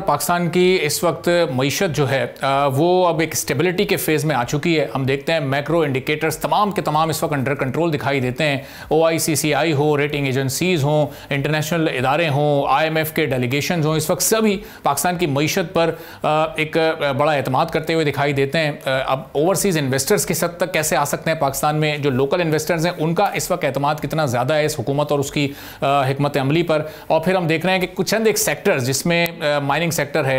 पाकिस्तान की इस वक्त मईशत जो है वो अब एक स्टेबिलिटी के फेज़ में आ चुकी है। हम देखते हैं मैक्रो इंडिकेटर्स तमाम के तमाम इस वक्त अंडर कंट्रोल दिखाई देते हैं। OICCI हो, रेटिंग एजेंसीज़ हों, इंटरनेशनल इदारे हों, IMF के डेलीगेशन हों, इस वक्त सभी पाकिस्तान की मईशत पर एक बड़ा एतमाद करते हुए दिखाई देते हैं। अब ओवरसीज़ इन्वेस्टर्स किस हद तक कैसे आ सकते हैं पाकिस्तान में, जो लोकल इन्वेस्टर्स हैं उनका इस वक्त एतमाद कितना ज़्यादा है इस हुकूमत और उसकी हिकमत अमली पर। और फिर हम देख रहे हैं कि कुछ चंद एक सेक्टर्स जिसमें माइनिंग सेक्टर है,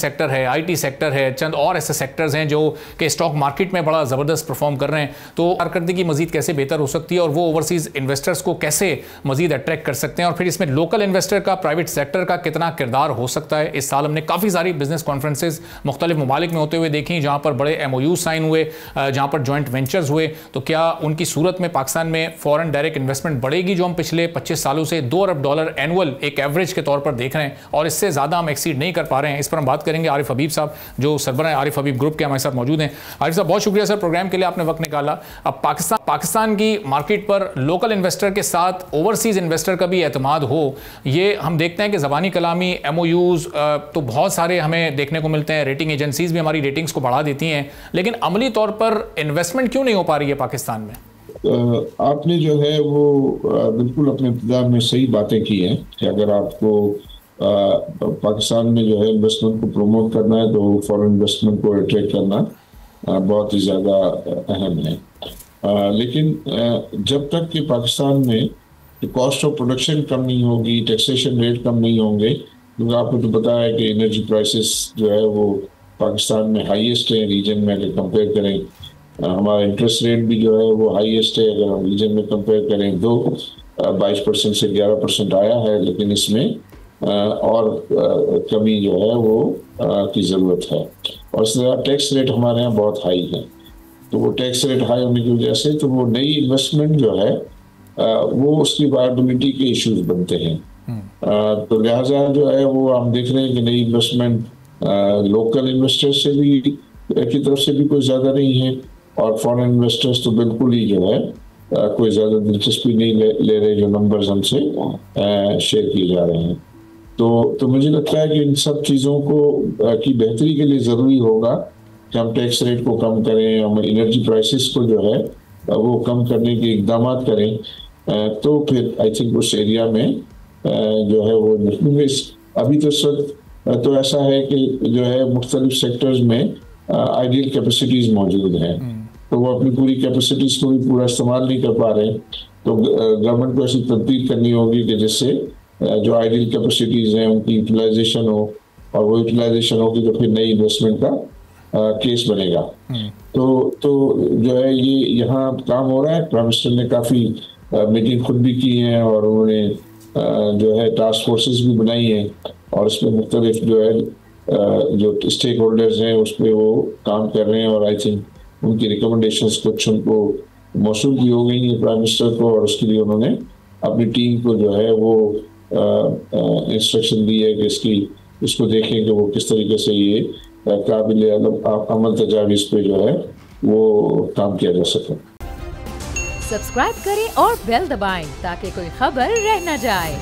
IT सेक्टर है, चंद और ऐसे सेक्टर्स हैं जो कि स्टॉक मार्केट में बड़ा ज़बरदस्त परफॉर्म कर रहे हैं। तो कारकर्दगी मजीद कैसे बेहतर हो सकती है और वो ओवरसीज़ इन्वेस्टर्स को कैसे मजीद अट्रैक्ट कर सकते हैं, और फिर इसमें लोकल इन्वेस्टर का, प्राइवेट सेक्टर का कितना किरदार हो सकता है। इस साल हमने काफ़ी सारी बिजनेस कॉन्फ्रेंसेज मुख्तलिफ ममालिक में होते हुए देखी, जहाँ पर बड़े MOU साइन हुए, जहाँ पर जॉइंट वेंचर्स हुए। तो क्या उनकी सूरत में पाकिस्तान में फॉरेन डायरेक्ट इन्वेस्टमेंट बढ़ेगी, जो हम पिछले 25 सालों से $2 अरब एनुअल एक एवरेज के तौर पर देख रहे हैं, और इससे ज़्यादा हम एक्सीड नहीं कर पा रहे हैं। इस पर हम बात करेंगे। आरिफ हबीब साहब जो सरबराह आरिफ हबीब ग्रुप के हमारे साथ मौजूद हैं। आरिफ साहब, बहुत शुक्रिया सर, प्रोग्राम के लिए आपने वक्त निकाला। अब पाकिस्तान की मार्केट पर लोकल इन्वेस्टर के साथ ओवरसीज इन्वेस्टर का भी एतमाद हो, ये हम देखते हैं कि ज़बानी कलामी MOUs तो बहुत सारे हमें देखने को मिलते हैं, रेटिंग एजेंसीज भी हमारी रेटिंग्स को बढ़ा देती हैं, लेकिन अमली तौर पर इन्वेस्टमेंट क्यों नहीं हो पा रही है पाकिस्तान में? आपने जो है वो बिल्कुल अपने इब्तिदा में सही बातें की हैं कि अगर आपको पाकिस्तान में जो है इन्वेस्टमेंट को प्रमोट करना है तो फॉरेन इन्वेस्टमेंट को अट्रैक्ट करना बहुत ही ज़्यादा अहम है। लेकिन जब तक कि पाकिस्तान में कॉस्ट ऑफ प्रोडक्शन कम नहीं होगी, टैक्सेशन रेट कम नहीं होंगे, क्योंकि आपको तो पता है कि एनर्जी प्राइसेस जो है वो पाकिस्तान में हाईएस्ट है रीजन में। अगर कंपेयर करें हमारा इंटरेस्ट रेट भी जो है वो हाईएस्ट है, अगर हम रीजन में कंपेयर करें तो 22% से 11% आया है, लेकिन इसमें और कमी जो है वो की ज़रूरत है। और इस तरह टैक्स रेट हमारे यहाँ बहुत हाई है, तो वो टैक्स रेट हाई होने की वजह से तो वो नई इन्वेस्टमेंट जो है वो उसकी वायबिलिटी के इश्यूज बनते हैं। तो लिहाजा जो है वो हम देख रहे हैं कि नई इन्वेस्टमेंट लोकल इन्वेस्टर्स से भी की तरफ से भी कोई ज़्यादा नहीं है, और फॉरेन इन्वेस्टर्स तो बिल्कुल ही जो है कोई ज़्यादा दिलचस्पी नहीं ले रहे, जो नंबर्स हमसे शेयर किए जा रहे हैं। तो मुझे लगता है कि इन सब चीज़ों को की बेहतरी के लिए ज़रूरी होगा कि हम टैक्स रेट को कम करें, हम एनर्जी प्राइसेस को जो है वो कम करने के इक़दाम करें, तो फिर आई थिंक उस एरिया में जो है वो अभी तो इस वक्त तो ऐसा है कि जो है मुख्तलिफ सेक्टर्स में आइडियल कैपेसिटीज़ मौजूद हैं, तो वो अपनी पूरी कैपेसिटीज़ को भी पूरा इस्तेमाल नहीं कर पा रहे। तो गवर्नमेंट को ऐसी तब्दील करनी होगी कि जिससे जो आइडियल कैपेसिटीज़ हैं उनकी यूटिलाइजेशन हो, और वो यूटिलाइजेशन होगी तो फिर नई इन्वेस्टमेंट का केस बनेगा। तो जो है ये यहाँ काम हो रहा है। प्राइम मिनिस्टर ने काफ़ी मीटिंग खुद भी की हैं, और उन्होंने जो है टास्क फोर्सेस भी बनाई हैं, और उसमें मुख्तलिफ जो है जो स्टेक होल्डर्स हैं उस पर वो काम कर रहे हैं, और आई थिंक उनकी रिकमेंडेशंस कुछ उनको मौसूल भी हो गई हैं प्राइम मिनिस्टर को, और उसके लिए उन्होंने अपनी टीम को जो है वो इंस्ट्रक्शन दी है कि इसको देखें कि वो किस तरीके से ये काबिल अमल तजावीज़ पे जो है वो काम किया जा सके। सब्सक्राइब करें और बेल दबाएं ताकि कोई खबर रह न जाए।